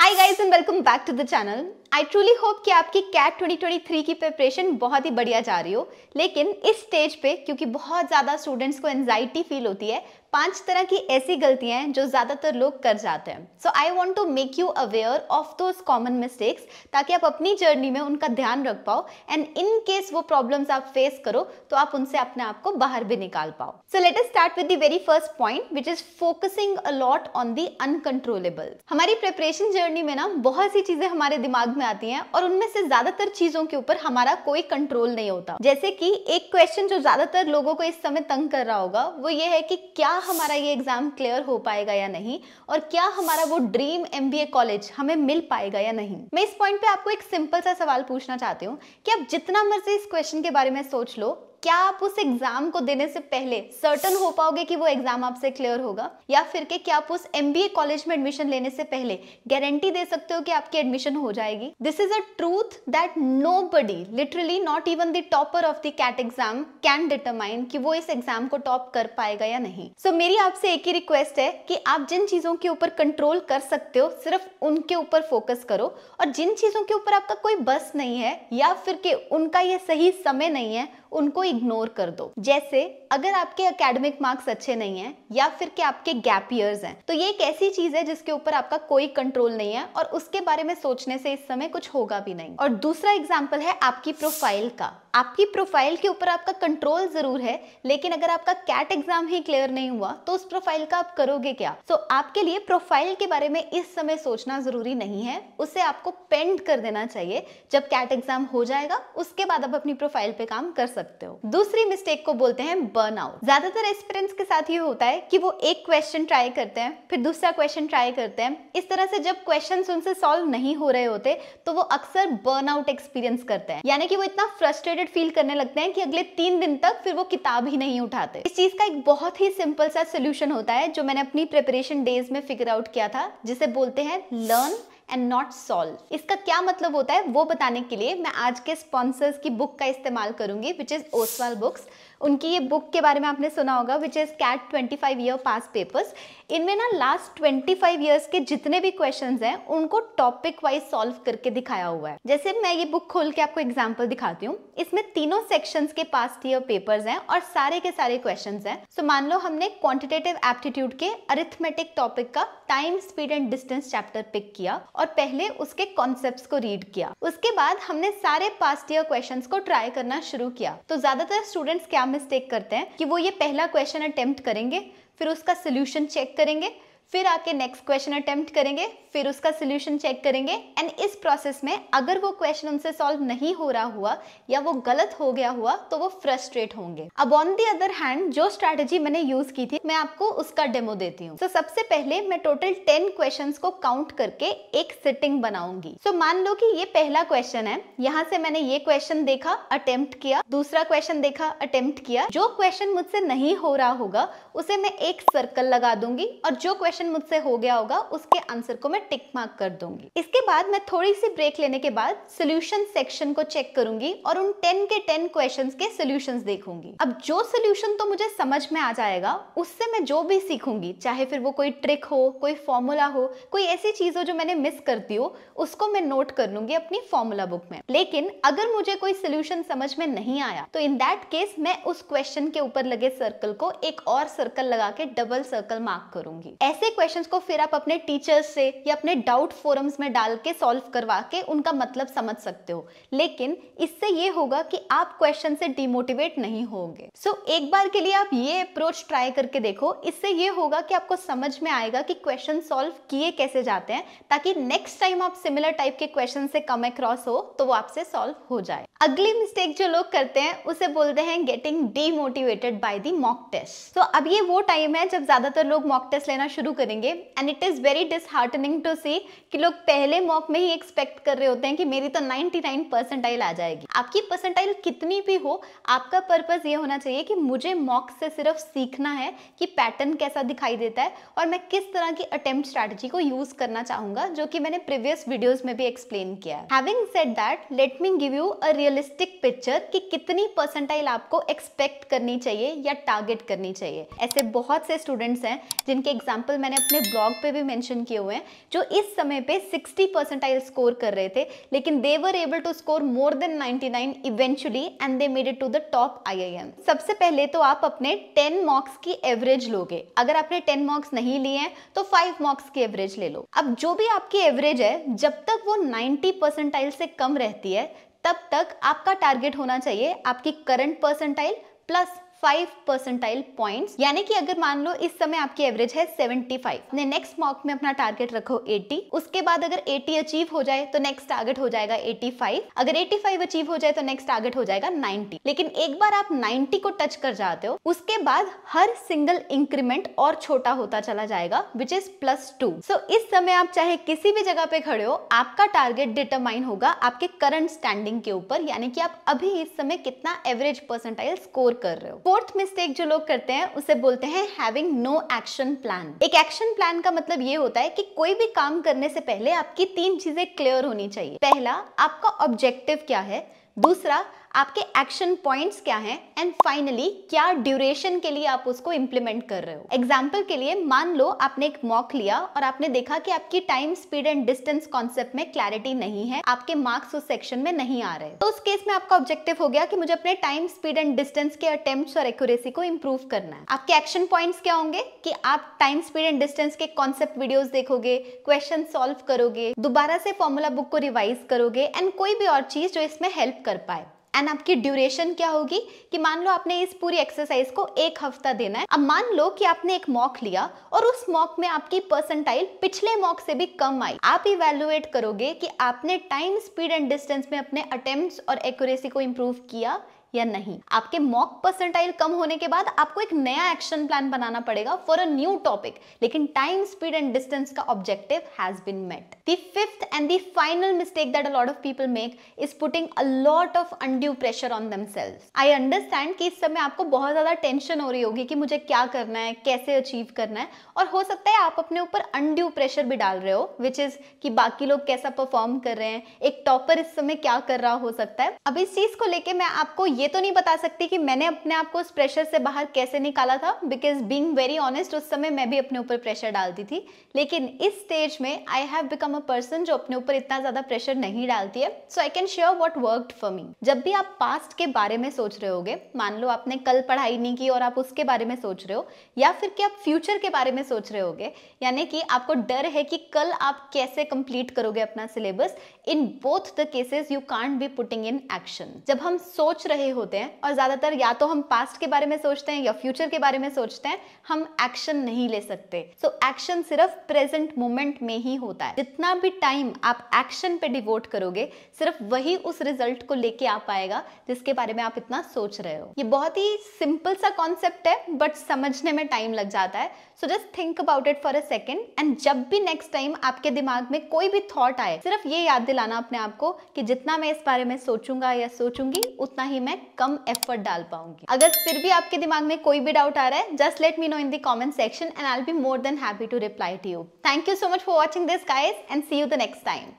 Hi guys and welcome back to the channel. I truly hope कि आपकी cat 2023 की preparation बहुत ही बढ़िया जा रही हो। लेकिन इस स्टेज पे क्योंकि बहुत ज़्यादा स्टूडेंट्स को एंजाइटी फील होती है, 5 तरह की ऐसी गलतियां हैं जो ज़्यादातर लोग कर जाते हैं। So I want to make you aware of those common mistakes ताकि आप अपनी जर्नी में उनका ध्यान रख पाओ एंड इन केस वो प्रॉब्लम्स आप फेस करो तो आप उनसे अपने आप को बाहर भी निकाल पाओ। So let us start with the very first point which is focusing a lot on the uncontrollable. हमारी प्रिपरेशन जर्नी में ना बहुत सी चीजें हमारे दिमाग में आती हैं और उनमें से ज्यादातर चीजों के ऊपर हमारा कोई कंट्रोल नहीं होता। जैसे कि एक क्वेश्चन जो ज्यादातर लोगों को इस समय तंग कर रहा होगा वो ये है कि क्या हमारा ये एग्जाम क्लियर हो पाएगा या नहीं, और क्या हमारा वो ड्रीम एमबीए कॉलेज हमें मिल पाएगा या नहीं। मैं इस पॉइंट पे आपको एक सिंपल सा सवाल पूछना चाहती हूँ कि आप जितना मर्जी इस क्वेश्चन के बारे में सोच लो, क्या आप उस एग्जाम को देने से पहले सर्टन हो पाओगे कि वो एग्जाम आपसे क्लियर होगा, या फिर कि क्या आप उस एमबीए कॉलेज में एडमिशन लेने से पहले गारंटी दे सकते हो कि आपकी एडमिशन हो जाएगी? This is a truth that nobody, literally not even the topper of the CAT exam can determine कि वो इस एग्जाम को टॉप कर पाएगा या नहीं। सो मेरी आपसे एक ही रिक्वेस्ट है कि आप जिन चीजों के ऊपर कंट्रोल कर सकते हो सिर्फ उनके ऊपर फोकस करो, और जिन चीजों के ऊपर आपका कोई बस नहीं है या फिर कि उनका ये सही समय नहीं है उनको इग्नोर कर दो। जैसे अगर आपके एकेडमिक मार्क्स अच्छे नहीं हैं या फिर कि आपके गैप ईयर्स हैं, तो ये एक ऐसी चीज है जिसके ऊपर आपका कोई कंट्रोल नहीं है और उसके बारे में सोचने से इस समय कुछ होगा भी नहीं। और दूसरा एग्जांपल है आपकी प्रोफाइल का। आपकी प्रोफाइल के ऊपर आपका कंट्रोल जरूर है, लेकिन अगर आपका कैट एग्जाम ही क्लियर नहीं हुआ तो उस प्रोफाइल का आप करोगे क्या? सो आपके लिए प्रोफाइल के बारे में इस समय सोचना जरूरी नहीं है, उसे आपको पेंड कर देना चाहिए। जब कैट एग्जाम हो जाएगा उसके बाद आप अपनी प्रोफाइल पे काम कर सकते हो। दूसरी मिस्टेक को बोलते हैं बर्नआउट। ज्यादातर एस्पिरेंट्स के साथ ये होता है कि वो एक क्वेश्चन ट्राई करते हैं, फिर दूसरा क्वेश्चन ट्राई करते हैं। इस तरह से जब क्वेश्चंस उनसे सॉल्व नहीं हो रहे होते तो वो अक्सर बर्नआउट एक्सपीरियंस करते हैं, यानी कि वो इतना फ्रस्ट्रेटेड फील करने लगते हैं कि अगले 3 दिन तक फिर वो किताब ही नहीं उठाते। इस चीज का एक बहुत ही सिंपल सा सोल्यूशन होता है जो मैंने अपनी प्रिपरेशन डेज में फिगर आउट किया था, जिसे बोलते हैं लर्न एंड नॉट सॉल्व। इसका क्या मतलब होता है वो बताने के लिए मैं आज के स्पॉन्सर्स की बुक का इस्तेमाल करूंगी, विच इज ओसवाल बुक्स। उनकी ये बुक के बारे में आपने सुना होगा, which is CAT 25 year past papers. इनमें ना लास्ट 25 ईयर्स के जितने भी क्वेश्चंस हैं उनको टॉपिक वाइज सॉल्व करके दिखाया हुआ है। जैसे मैं ये बुक खोल के आपको एग्जांपल दिखाती हूँ। इसमें तीनों सेक्शंस के पास्ट ईयर पेपर्स हैं और सारे के सारे क्वेश्चंस हैं। सो मान लो हमने क्वांटिटेटिव एप्टीट्यूड के अरिथमेटिक टॉपिक का time, speed and distance chapter pick किया और पहले उसके कॉन्सेप्ट्स को रीड किया। उसके बाद हमने सारे पास्ट ईयर क्वेश्चंस को ट्राई करना शुरू किया। तो ज्यादातर स्टूडेंट्स क्या मिस्टेक करते हैं कि वो ये पहला क्वेश्चन अटेम्प्ट करेंगे, फिर उसका सोल्यूशन चेक करेंगे, फिर आके नेक्स्ट क्वेश्चन अटेम्प्ट करेंगे, फिर उसका सोल्यूशन चेक करेंगे, एंड इस प्रोसेस में अगर वो क्वेश्चन उनसे सॉल्व नहीं हो रहा हुआ या वो गलत हो गया हुआ तो वो फ्रस्ट्रेट होंगे। अब ऑन दी अदर हैंड जो स्ट्रैटेजी मैंने यूज की थी मैं आपको उसका डेमो देती हूँ। सबसे पहले मैं टोटल 10 क्वेश्चंस को काउंट करके एक सिटिंग बनाऊंगी। मान लो कि ये पहला क्वेश्चन है, यहाँ से मैंने ये क्वेश्चन देखा, अटेम्प्ट किया, दूसरा क्वेश्चन देखा, अटेम्प्ट किया। जो क्वेश्चन मुझसे नहीं हो रहा होगा उसे मैं एक सर्कल लगा दूंगी और जो क्वेश्चन मुझसे हो गया होगा उसके आंसर को मैं टिक मार्क कर दूंगी। इसके बाद मैं थोड़ी सी ब्रेक लेने के बाद सॉल्यूशन सेक्शन को चेक करूंगी और उन 10 के 10 क्वेश्चंस के सॉल्यूशंस देखूंगी। अब जो सॉल्यूशन तो मुझे समझ में आ जाएगा उससे मैं जो भी सीखूंगी, चाहे फिर वो कोई ट्रिक हो, कोई फॉर्मूला हो, कोई ऐसी चीज हो जो मैंने मिस करती हो, उसको मैं नोट कर लूंगी अपनी फॉर्मूला बुक में। लेकिन अगर मुझे कोई सॉल्यूशन समझ में नहीं आया तो इन दैट केस मैं उस क्वेश्चन के ऊपर लगे सर्कल को एक और सर्कल लगा के डबल सर्कल मार्क करूंगी। ऐसे क्वेश्चंस को फिर आप अपने टीचर्स से या अपने डाउट फोरम्स में डाल के सॉल्व करवा के उनका मतलब समझ सकते हो, लेकिन इससे ये होगा कि आप क्वेश्चन से डिमोटिवेट नहीं होंगे। एक बार के लिए आप ये अप्रोच ट्राई करके देखो। इससे ये होगा कि आपको समझ में आएगा कि क्वेश्चन सॉल्व किए कैसे जाते हैं, ताकि नेक्स्ट टाइम आप सिमिलर टाइप के क्वेश्चन से कम अक्रॉस हो तो वो आपसे सॉल्व हो जाए। अगली मिस्टेक जो लोग करते हैं उसे बोलते हैं getting demotivated by the mock test. अब ये वो टाइम है जब ज्यादातर लोग मॉक टेस्ट लेना शुरू करेंगे and it is very disheartening to see कि लोग पहले मॉक में ही एक्सपेक्ट कर रहे होते हैं कि मेरी तो 99 परसेंटाइल आ जाएगी। आपकी परसेंटाइल कितनी भी हो, आपका पर्पस ये होना चाहिए कि मुझे मॉक से सिर्फ सीखना है कि पैटर्न कैसा दिखाई देता है और मैं किस तरह की अटेम्प्ट स्ट्रैटेजी को यूज करना चाहूंगा, जो कि मैंने प्रीवियस वीडियोस में भी एक्सप्लेन किया है। Having said that, let me give you a realistic picture कि कितनी परसेंटाइल आपको एक्सपेक्ट करनी चाहिए या टारगेट करनी चाहिए। ऐसे बहुत से स्टूडेंट्स हैं जिनके एग्जाम्पल मैंने अपने ब्लॉग पे भी मेंशन किए हुए हैं, जो इस समय पे 60 परसेंटाइल स्कोर कर रहे थे, लेकिन they were able to score more than 99 eventually and they made it to the top IIM। सबसे पहले तो आप अपने 10 मार्क्स की एवरेज लोगे। अगर आपने 10 मार्क्स नहीं लिए हैं तो 5 मार्क्स की एवरेज ले लो। अब जो भी आपकी एवरेज है, जब तक वो 90 परसेंटाइल से कम रहती है, तब तक आपका टारगेट होना चाहिए आपकी current percentile plus 5 percentile points. यानी कि अगर मान लो इस समय आपकी एवरेज है 75, ने नेक्स्ट मॉक में अपना टारगेट रखो 80। उसके बाद अगर 80 अचीव हो जाए तो नेक्स्ट टारगेट हो जाएगा 85। अगर 85 अचीव हो जाए तो नेक्स्ट टारगेट हो जाएगा 90। लेकिन एक बार आप 90 को टच कर जाते हो, उसके बाद हर सिंगल इंक्रीमेंट और छोटा होता चला जाएगा, विच इज +2। सो इस समय आप चाहे किसी भी जगह पे खड़े हो, आपका टारगेट डिटरमाइन होगा आपके करंट स्टैंडिंग के ऊपर, यानी कि आप अभी इस समय कितना एवरेज परसेंटाइल स्कोर कर रहे हो। फोर्थ मिस्टेक जो लोग करते हैं उसे बोलते हैं हैविंग नो एक्शन प्लान। एक एक्शन प्लान का मतलब ये होता है कि कोई भी काम करने से पहले आपकी 3 चीजें क्लियर होनी चाहिए। पहला, आपका ऑब्जेक्टिव क्या है, दूसरा आपके एक्शन पॉइंट्स क्या हैं, एंड फाइनली क्या ड्यूरेशन के लिए आप उसको इंप्लीमेंट कर रहे हो। एग्जांपल के लिए मान लो आपने एक मॉक लिया और आपने देखा कि आपकी time, speed and distance concept में क्लैरिटी नहीं है, आपके मार्क्स उस सेक्शन में नहीं आ रहे, तो उस केस में आपका ऑब्जेक्टिव हो गया कि मुझे अपने टाइम, स्पीड एंड डिस्टेंस के अटेम्प्ट्स और एक्यूरेसी को इंप्रूव करना है। आपके एक्शन पॉइंट्स क्या होंगे कि आप टाइम, स्पीड एंड डिस्टेंस के कॉन्सेप्ट वीडियोस देखोगे, क्वेश्चन सॉल्व करोगे, दोबारा से फॉर्मूला बुक को रिवाइज करोगे, एंड कोई भी और चीज जो इसमें हेल्प कर पाए। एंड आपकी ड्यूरेशन क्या होगी कि मान लो आपने इस पूरी एक्सरसाइज को 1 हफ्ता देना है। अब मान लो कि आपने एक मॉक लिया और उस मॉक में आपकी परसेंटाइल पिछले मॉक से भी कम आई। आप इवैल्यूएट करोगे कि आपने टाइम, स्पीड एंड डिस्टेंस में अपने अटेम्प्ट्स और एक्यूरेसी को इंप्रूव किया या नहीं। आपके मॉक परसेंटाइल कम होने के बाद आपको एक नया एक्शन प्लान बनाना पड़ेगा फॉर अ न्यू टॉपिक, लेकिन टाइम, स्पीड एंड डिस्टेंस का objective has been met. The fifth and the final mistake that a lot of people make is putting a lot of undue pressure on themselves. I understand कि इस समय आपको बहुत ज्यादा tension हो रही होगी कि मुझे क्या करना है, कैसे अचीव करना है, और हो सकता है आप अपने ऊपर अनड्यू प्रेशर भी डाल रहे हो, विच इज कि बाकी लोग कैसा परफॉर्म कर रहे हैं, एक टॉपर इस समय क्या कर रहा हो सकता है। अब इस चीज को लेके मैं आपको ये तो नहीं बता सकती कि मैंने अपने आप को उस प्रेशर से बाहर कैसे निकाला था, बिकॉज बीइंग वेरी ऑनेस्ट उस समय मैं भी अपने ऊपर प्रेशर डालती थी, लेकिन इस स्टेज में I have become a person जो अपने ऊपर इतना ज्यादा प्रेशर नहीं डालती है। So I can share what worked for me. जब भी आप पास्ट के बारे में सोच रहे होगे, मान लो आपने कल पढ़ाई नहीं की और आप उसके बारे में सोच रहे हो, या फिर कि आप फ्यूचर के बारे में सोच रहे होगे, यानी कि आपको डर है कि कल आप कैसे कंप्लीट करोगे अपना syllabus, in both the cases you can't be putting in action. जब हम सोच रहे होते हैं, और ज्यादातर या तो हम पास्ट के बारे में सोचते हैं या फ्यूचर के बारे में सोचते हैं, हम एक्शन नहीं ले सकते। सो एक्शन सिर्फ प्रेजेंट मोमेंट में ही होता है। जितना भी टाइम आप एक्शन पे डिवोट करोगे, सिर्फ वही उस रिजल्ट को लेके आ पाएगा जिसके बारे में आप इतना सोच रहे हो। ये बहुत ही सिंपल सा कॉन्सेप्ट है, बट समझने में टाइम लग जाता है। So just think about it for a second, and जब भी नेक्स्ट टाइम आपके दिमाग में कोई भी थॉट आए, सिर्फ ये याद दिलाना अपने आप को कि जितना मैं इस बारे में सोचूंगा या सोचूंगी, उतना ही मैं कम एफर्ट डाल पाऊंगी। अगर फिर भी आपके दिमाग में कोई भी डाउट आ रहा है, just let me know in the comment section and I will be more than happy to reply to you. Thank you so much for watching this guys and see you the next time.